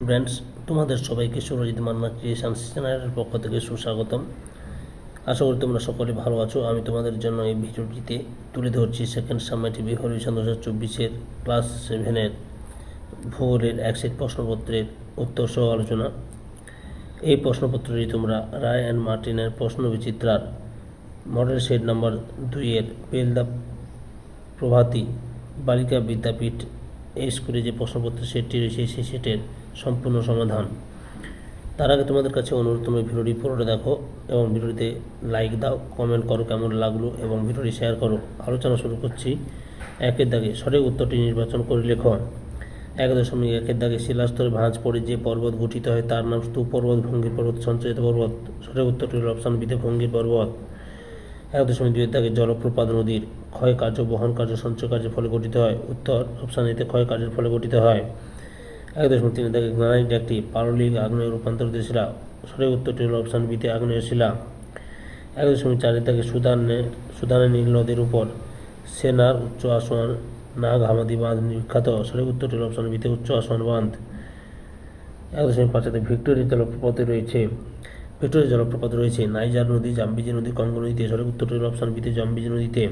Friends, তোমাদের সবাইকে Surajit Manna creations চ্যানেলের পক্ষ থেকে সুস্বাগতম। আশা করি তোমরা সকলে ভালো আছো। আমি তোমাদের জন্য এই ভিডিওটিতে তুলে ধরছি সেকেন্ড সাবমেটিভ ইভ্যালুয়েশন 2024-এর ক্লাস 7-এর ভূগোলের এক সেট প্রশ্নপত্রের উত্তর সহ আলোচনা। এই প্রশ্নপত্রটি তোমরা রায় অ্যান্ড মার্টিনের প্রশ্ন বিচিত্রার মডেল সেট নাম্বার 2-এর বেলদা প্রভাতী বালিকা বিদ্যাপীঠ এই স্কুলে যে প্রশ্নপত্রের সেটটি রয়েছে সেই সেটের সম্পূর্ণ সমাধান। তার আগে তোমাদের কাছে অনুরোধ, তোমরা ভিডিওটি পুরোটা দেখো এবং ভিডিওটিতে লাইক দাও, কমেন্ট করো কেমন লাগলো এবং ভিডিওটি শেয়ার করো। আলোচনা শুরু করছি। একের দাগে সঠিক উত্তরটি নির্বাচন করে লেখো। 1.1 দাগে শিলাস্তরে ভাঁজ পড়ে যে পর্বত গঠিত হয় তার নাম স্তূপ পর্বত, ভঙ্গির পর্বত, সঞ্চয়িত পর্বত। সঠিক উত্তরটি হল অপশন বিতে ভঙ্গির পর্বত। 1.2 দাগে জলপ্রপাত নদীর ক্ষয় কার্য, বহন কার্য, সঞ্চয় কার্যের ফলে গঠিত হয়। উত্তর অপশন এতে ক্ষয় কার্যের ফলে গঠিত হয়। 1.3 দাগে গ্রানাইট একটি পারলিক আগ্নেয় রূপান্তরিত শিলা। সঠিক উত্তরটি হল অপশন বিতে আগ্নেয় শিলা। 1.4 দাগে সুদানের নীল নদীর উপর সেনার উচ্চ আসোয়ান নাগ হামাদি বাঁধ বিখ্যাত। সঠিক উত্তরটি হল অপশন বিতে উচ্চ আসোয়ান বাঁধ। 1.5 দাগে ভিক্টোরিয়া জলপ্রপাত রয়েছে নাইজার নদী, জাম্বিজি নদী, কঙ্গো নদীতে। সঠিক উত্তরটি হল অপশন বিতে জাম্বিজি নদীতে।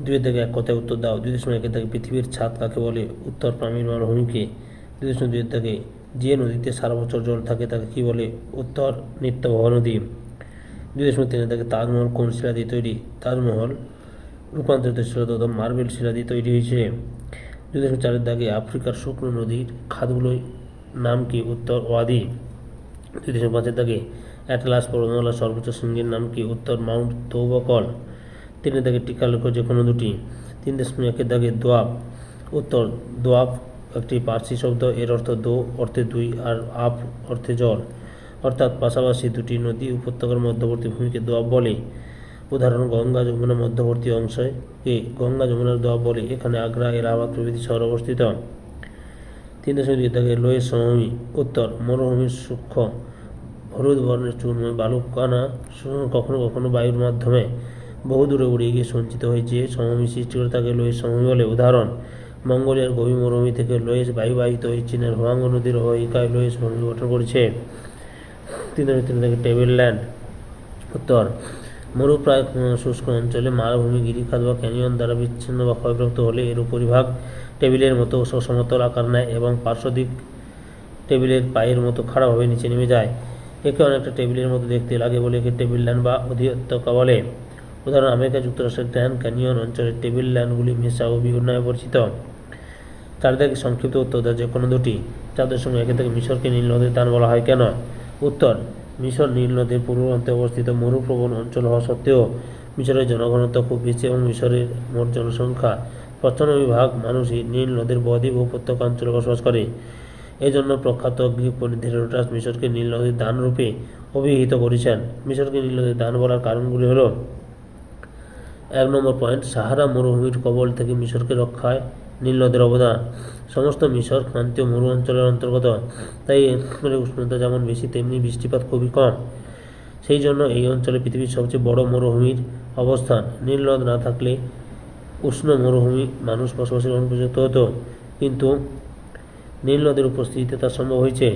2 দাগে এক কথায় উত্তর দাও। 2.1 দাগে পৃথিবীর ছাদ কাকে বলে? উত্তর পানির মালভূমিকে। 2.2 দাগে যে নদীতে সারা বছর জল থাকে তাকে কি বলে? উত্তর নিত্যবহ নদী। 2.3 দাগে তাজমহল কোন শিলা দিয়ে তৈরি? তাজমহল রূপান্তরিত শিলা তথা মার্বেল শিলা দিয়ে তৈরি হয়েছে। 2.4 দাগে আফ্রিকার শুকনো নদীর খাদগুলোর নাম কি? উত্তর ওয়াদি। 2.5 দাগে অ্যাটলাস পর্বতমালার সর্বোচ্চ শৃঙ্গের নাম কি? উত্তর মাউন্ট তৌবকল। 3 দাগে টিকা লেখো যে কোনো দুটি। 3.1 দাগে দোয়াব। উত্তর দোয়াব একটি পার্সি শব্দ, এর অর্থ দো অর্থে দুই আর আপ অর্থে জল, অর্থাৎ পাশাপাশি দুটি নদী উপত্যকার মধ্যবর্তী ভূমিকে দোয়াব বলে। উদাহরণ গঙ্গা যমুনা মধ্যবর্তী অংশকে গঙ্গা যমুনার দোয়াব বলে। এখানে আগ্রা, এলাহাবাদ প্রভৃতি শহর অবস্থিত। 3.2 দাগে লোয়ের সমভূমি। উত্তর মরুভূমির সূক্ষ্ম হলুদ বর্ণের চূর্ণময় বালুকণা কখনো কখনো বায়ুর মাধ্যমে বহু দূরে উড়িয়ে গিয়ে সঞ্চিত হয়ে যে সমভূমি সৃষ্টি করে তাকে লোয়ের সমভূমি বলে। উদাহরণ মঙ্গোলিয়ার গভীর মরুভূমি থেকে লোয়েস বায়ুবাহিত হয়ে চীনের হোয়াংগো নদীর অববাহিকায় লোয়েস সমভূমি গঠন করেছে। 3.3 দাগে টেবিল ল্যান্ড। উত্তর মরুপ্রায় শুষ্ক অঞ্চলে মালভূমি গিরিখাত বা ক্যানিয়ন দ্বারা বিচ্ছিন্ন বা ক্ষয়প্রাপ্ত হলে এর উপরিভাগ টেবিলের মতো সমতল আকার নেয় এবং পার্শ্বদিক টেবিলের পায়ের মতো খাড়াভাবে নিচে নেমে যায়। একে অনেকটা টেবিলের মতো দেখতে লাগে বলে একে টেবিল ল্যান্ড বা অধিত্যকা বলে। উদাহরণ আমেরিকা যুক্তরাষ্ট্রের গ্র্যান্ড ক্যানিয়ন অঞ্চলের টেবিল ল্যান্ডগুলি মেসা ও বিহুর নামে পরিচিত। 4 দাগে সংক্ষিপ্ত উত্তর দাও যে কোনো দুটি। 4.1 দাগে মিশরকে নীল নদের দান বলা হয় কেন? উত্তর মিশর নীল নদের পূর্ব প্রান্তে অবস্থিত মরুপ্রবণ অঞ্চল হওয়া সত্ত্বেও মিশরের জনঘনত্ব খুব বেশি এবং মিশরের মোট জনসংখ্যা 95% মানুষই নীল নদের বদ্বীপ ও উপত্যকা অঞ্চলে বসবাস করে। এজন্য প্রখ্যাত গ্রিক পণ্ডিত হেরোডোটাস মিশরকে নীল নদীর দান রূপে অভিহিত করেছেন। মিশরকে নীল নদীর দান বলার কারণগুলি হল: 1 নম্বর পয়েন্ট, সাহারা মরুভূমির কবল থেকে মিশরকে রক্ষায় নীল নদের অবদান। সমস্ত মিশর ক্রান্তীয় মরু অঞ্চলের অন্তর্গত, তাই এর উষ্ণতা যেমন বেশি তেমনি বৃষ্টিপাত খুবই কম। সেই জন্য এই অঞ্চলে পৃথিবীর সবচেয়ে বড় মরুভূমির অবস্থান। নীল নদ না থাকলে উষ্ণ মরুভূমি মানুষ বসবাসের অনুপযুক্ত হতো, কিন্তু নীল নদের উপস্থিতিতে তা সম্ভব হয়েছে।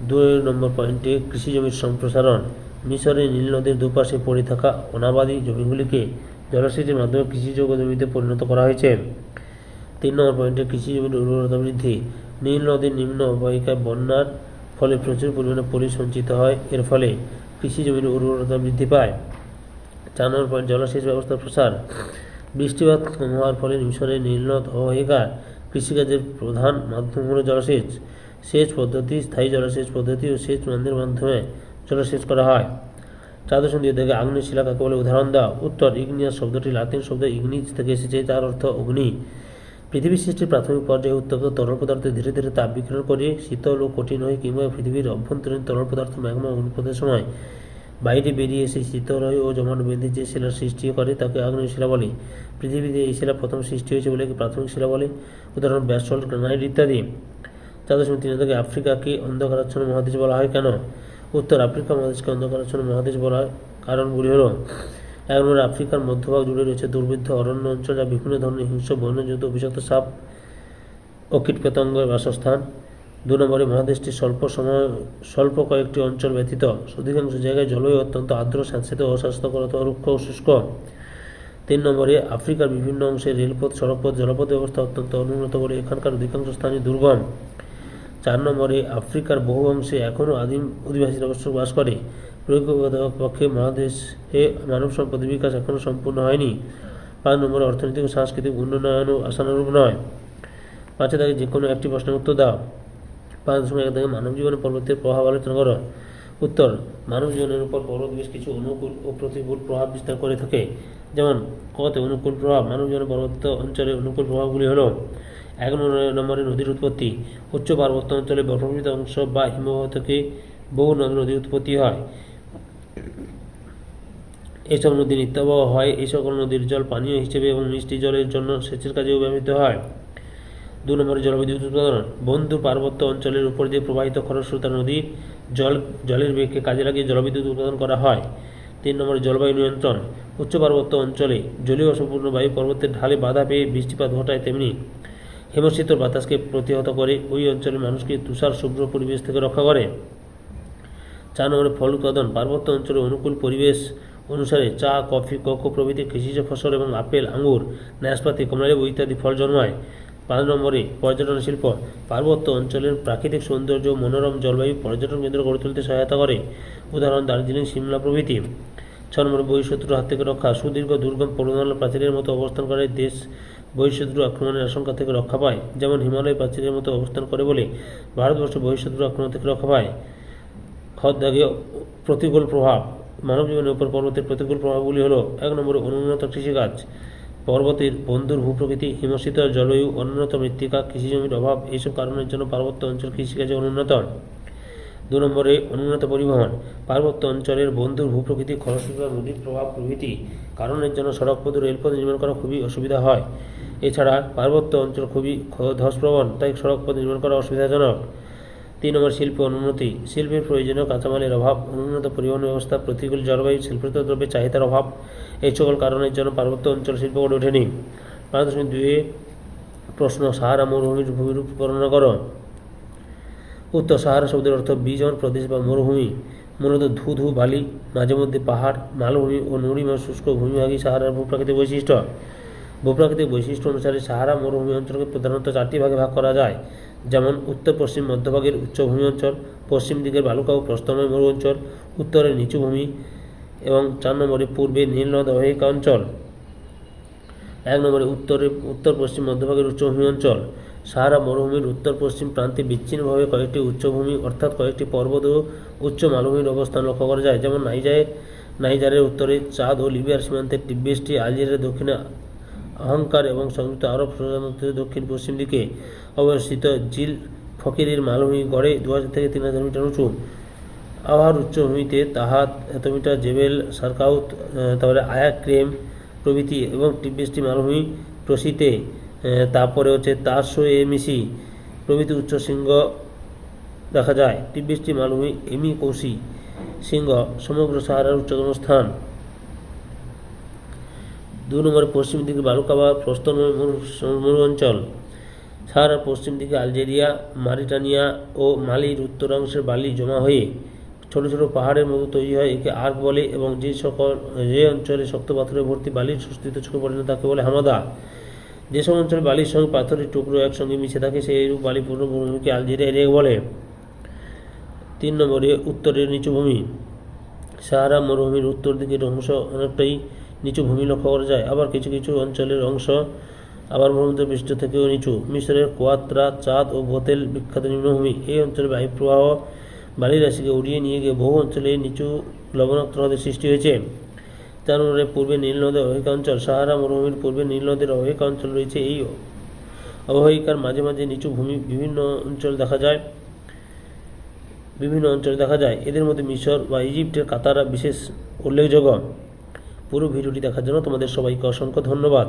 2 নম্বর পয়েন্টে কৃষি জমির সম্প্রসারণ। মিশরে নীল নদের দুপাশে পড়ে থাকা অনাবাদী জমিগুলিকে জলসেচের মাধ্যমে কৃষিযোগ্য জমিতে পরিণত করা হয়েছে। 3 নম্বর পয়েন্টে কৃষি জমির উর্বরতা বৃদ্ধি। নীল নদীর নিম্ন অববাহিকায় বন্যার ফলে প্রচুর পরিমাণে পলি সঞ্চিত হয়, এর ফলে কৃষি জমির উর্বরতা বৃদ্ধি পায়। 4 নম্বর পয়েন্ট জলসেচ ব্যবস্থার প্রসার। বৃষ্টিপাত কম হওয়ার ফলে মিশরের নীল নদ অববাহিকার কৃষিকাজের প্রধান মাধ্যম হল জলসেচ। সেচ পদ্ধতি, স্থায়ী জলসেচ পদ্ধতি ও সেচ বন্ধের মাধ্যমে জলসেচ করা হয়। 4.2 দাগে আগ্নেয় শিলা কাকে বলে? উদাহরণ দাও। উত্তর ইগনিয়াস শব্দটি লাতিন শব্দ ইগনিস থেকে এসেছে, যার অর্থ অগ্নি। পৃথিবীর সৃষ্টির প্রাথমিক পর্যায়ে উত্তপ্ত তরল পদার্থ ধীরে ধীরে তাপ বিকিরণ করে শীতল ও কঠিন হয়, কিংবা পৃথিবীর অভ্যন্তরীণ তরল পদার্থ ম্যাগমা অগ্নুৎপাতের সময় বাইরে বেরিয়ে এসে শীতল হয় ও জমাট বেঁধে যে শিলার সৃষ্টি করে তাকে আগ্নেয় শিলা বলে। পৃথিবীতে এই শিলা প্রথম সৃষ্টি হয়েছে বলে প্রাথমিক শিলা বলে। উদাহরণ ব্যাসল্ট, গ্রানাইট ইত্যাদি। 4.3 দাগে আফ্রিকাকে অন্ধকারাচ্ছন্ন মহাদেশ বলা হয় কেন? উত্তর আফ্রিকা মহাদেশকে অন্ধকারাচ্ছন্ন মহাদেশ বলার কারণগুলি হল: 1 নম্বর আফ্রিকার মধ্যভাগ জুড়ে রয়েছে দুর্ভিদ্ধ অরণ্য অঞ্চল, যা বিভিন্ন ধরনের হিংস্র বন্যজন্তু, অভিশপ্ত সাপ ও কীটপতঙ্গের বাসস্থান। 2 নম্বরে মহাদেশটির স্বল্প কয়েকটি অঞ্চল ব্যতীত অধিকাংশ জায়গায় জলবায়ু অত্যন্ত আর্দ্র, স্যাঁতসেঁতে, অস্বাস্থ্যকর অথবা রুক্ষ ও শুষ্ক। 3 নম্বরে আফ্রিকার বিভিন্ন অংশে রেলপথ, সড়কপথ, জলপথ ব্যবস্থা অত্যন্ত অনুন্নত বলে এখানকার অধিকাংশ স্থানই দুর্গম। 4 নম্বরে আফ্রিকার বহু অংশে এখনও আদিম অধিবাসীরা অবশ্য বাস করে। প্রকৃতপক্ষে মহাদেশে মানব সম্পদের বিকাশ এখনও সম্পূর্ণ হয়নি। 5 নম্বরে অর্থনৈতিক ও সাংস্কৃতিক উন্নয়নও আশানুরূপ নয়। 5 থেকে যে কোনো একটি প্রশ্নের উত্তর দাও। 5.1 থেকে মানব জীবনে পর্বতের প্রভাব আলোচনা করো। উত্তর: মানব জীবনের উপর পর্বত বেশ কিছু অনুকূল ও প্রতিকূল প্রভাব বিস্তার করে থাকে। যেমন কতে অনুকূল প্রভাব। মানব জীবনে পর্বত অঞ্চলে অনুকূল প্রভাবগুলি হলো: 1 নম্বরে নদীর উৎপত্তি। উচ্চ পার্বত্য অঞ্চলে বরফাবৃত অংশ বা হিমবাহ থেকে বহু নদীর উৎপত্তি হয়। এইসব নদী নিত্যাবহ হয়। এই সকল নদীর জল পানীয় হিসেবে এবং মিষ্টি জলের জন্য সেচের কাজেও ব্যবহৃত হয়। 2 নম্বরে জলবিদ্যুৎ উৎপাদন। বন্ধু পার্বত্য অঞ্চলের উপর দিয়ে প্রবাহিত খরস্রোতা নদীর জলের বেগকে কাজে লাগিয়ে জলবিদ্যুৎ উৎপাদন করা হয়। 3 নম্বরে জলবায়ু নিয়ন্ত্রণ। উচ্চ পার্বত্য অঞ্চলে জলীয় সম্পূর্ণ বায়ু পর্বতের ঢালে বাধা পেয়ে বৃষ্টিপাত ঘটায়, তেমনি হিমশীতল বাতাসকে প্রতিহত করে ওই অঞ্চলের মানুষকে তুষার শুভ্র পরিবেশ থেকে রক্ষা করে। 4 নম্বরে ফল উৎপাদন। পার্বত্য অঞ্চলে অনুকূল পরিবেশ অনুসারে চা, কফি, কোকো প্রভৃতি কৃষিজ ফসল এবং আপেল, আঙুর, নাশপাতি, কমলালেবু ইত্যাদি ফল জন্মায়। 5 নম্বরে পর্যটন শিল্প। পার্বত্য অঞ্চলের প্রাকৃতিক সৌন্দর্য ও মনোরম জলবায়ু পর্যটন কেন্দ্র গড়ে তুলতে সহায়তা করে, উদাহরণ দার্জিলিং, সিমলা প্রভৃতি। 6 নম্বরে বহিঃশত্রুর হাত থেকে রক্ষা। সুদীর্ঘ দুর্গম পর্বতমালা প্রাচীরের মতো অবস্থান করে দেশ বহিঃশত্রু আক্রমণের আশঙ্কা থেকে রক্ষা পায়, যেমন হিমালয় প্রাচীরের মতো অবস্থান করে বলে ভারতবর্ষ বহিঃশত্রু আক্রমণ থেকে রক্ষা পায়। খদ্দাগে প্রতিকূল প্রভাব। মানব জীবনের উপর পর্বতের প্রতিকূল প্রভাবগুলি হলো: 1 নম্বরে অনুন্নত কৃষিকাজ। পর্বতের বন্ধুর ভূপ্রকৃতি, হিমশীতল জলবায়ু, অনুন্নত মৃত্তিকা, কৃষিজমির অভাব এইসব কারণের জন্য পার্বত্য অঞ্চল কৃষিকাজে অনুন্নত। 2 নম্বরে অনুন্নত পরিবহন। পার্বত্য অঞ্চলের বন্ধুর ভূপ্রকৃতি, খরস্রোতা নদীর প্রভাব প্রভৃতি কারণের জন্য সড়কপথ ও রেলপথ নির্মাণ করা খুবই অসুবিধা হয়। এছাড়া পার্বত্য অঞ্চল খুবই ধসপ্রবণ, তাই সড়কপথ নির্মাণ করা অসুবিধাজনক। 3 নম্বর শিল্প অনুন্নতি। শিল্পের প্রয়োজনীয় কাঁচামালের অভাব, অনুন্নত পরিবহন ব্যবস্থা, প্রতিকূল জলবায়ু, শিল্পিত দ্রব্যের চাহিদার অভাব এই সকল কারণের জন্য পার্বত্য অঞ্চল শিল্প গড়ে ওঠেনি। 5.2 প্রশ্ন: সাহারা মরুভূমির ভূমিরূপ বর্ণনা করো। উত্তর: সাহারা শব্দের অর্থ বিজন প্রদেশ বা মরুভূমি। মূলত ধু বালি, মাঝে মধ্যে পাহাড়, মালভূমি ও নুড়িময় শুষ্ক ভূমিভাগই সাহারার ভূপ্রাকৃতিক বৈশিষ্ট্য। ভূপ্রাকৃতিক বৈশিষ্ট্য অনুসারে সাহারা মরুভূমি অঞ্চলকে প্রধানত 4টি ভাগে ভাগ করা যায়, যেমন উত্তর পশ্চিম মধ্যভাগের উচ্চভূমি অঞ্চল, পশ্চিম দিকের বালুকা ও প্রস্তরময় মরু অঞ্চল, উত্তরের নিচু ভূমি এবং 4 নম্বরে পূর্বে নীল নদ অববাহিকা অঞ্চল। 1 নম্বরে উত্তর পশ্চিম মধ্যভাগের উচ্চভূমি অঞ্চল। সাহারা মরুভূমির উত্তর পশ্চিম প্রান্তে বিচ্ছিন্নভাবে কয়েকটি উচ্চভূমি অর্থাৎ কয়েকটি পর্বত ও উচ্চ মালভূমির অবস্থান লক্ষ্য করা যায়, যেমন নাইজারের উত্তরে চাঁদ ও লিবিয়ার সীমান্তে টিব্বেস্টি, আলজেরিয়ার দক্ষিণে অহংকার এবং সংযুক্ত আরব প্রজাতন্ত্রের দক্ষিণ পশ্চিম দিকে অবস্থিত জিল ফকিরের মালভূমি গড়ে 2000 থেকে 3000 মিটার উঁচু। আবহাওয়ার উচ্চভূমিতে তাহাত, এতমিটার, জেবেল সারকাউত, তারপরে আয়া ক্রেম প্রভৃতি এবং টিব্বেস্টি মালভূমি প্রসিতে, তারপরে তারশো এমিসি প্রভৃতি উচ্চ শৃঙ্গ দেখা যায়। টিব্বেস্টি মালভূমি এমি কৌশি শৃঙ্গ সমগ্র সাহারার উচ্চতম স্থান। 2 নম্বরে পশ্চিম দিকে বালুকা বা প্রস্তরময় মরু অঞ্চল। সাহারার পশ্চিম দিকে আলজেরিয়া, মারিটানিয়া ও মালির উত্তরাংশের বালি জমা হয়ে ছোট ছোট পাহাড়ের মতো তৈরি হয়, একে আর্ক বলে, এবং যে অঞ্চলে শক্ত পাথরে ভর্তি বালির সস্তিত চোখে পড়ে না তাকে বলে হামাদা। যেসব অঞ্চলে বালির সঙ্গে পাথরের টুকরো একসঙ্গে মিশে থাকে সেইরূপ বালিপূর্ণ মরুভূমিকে আলজেরিয়া এরিয়া বলে। 3 নম্বরে উত্তরের নিচু ভূমি। সাহারা মরুভূমির উত্তর দিকের অংশ অনেকটাই নিচু ভূমি লক্ষ্য করা যায়, আবার কিছু কিছু অঞ্চলের অংশ আবার ভূমধ্য পৃষ্ঠ থেকেও নিচু। মিশরের কোয়াত্রা, চাঁদ ও বোতেল বিখ্যাত নিম্নভূমি। এই অঞ্চলে বায়ুপ্রবাহ বালির রাশিকে উড়িয়ে নিয়ে গিয়ে বহু অঞ্চলে নিচু লবণাক্ত নদের সৃষ্টি হয়েছে। 4 নম্বরে পূর্বে নীল নদের অববাহিকা অঞ্চল। সাহারা মরুভূমির পূর্বে নীল নদের অববাহিকা অঞ্চল রয়েছে। এই অববাহিকার মাঝে মাঝে নিচু ভূমি বিভিন্ন অঞ্চলে দেখা যায়। এদের মধ্যে মিশর বা ইজিপ্টের কাতারা বিশেষ উল্লেখযোগ্য। পুরো ভিডিওটি দেখার জন্য তোমাদের সবাইকে অসংখ্য ধন্যবাদ।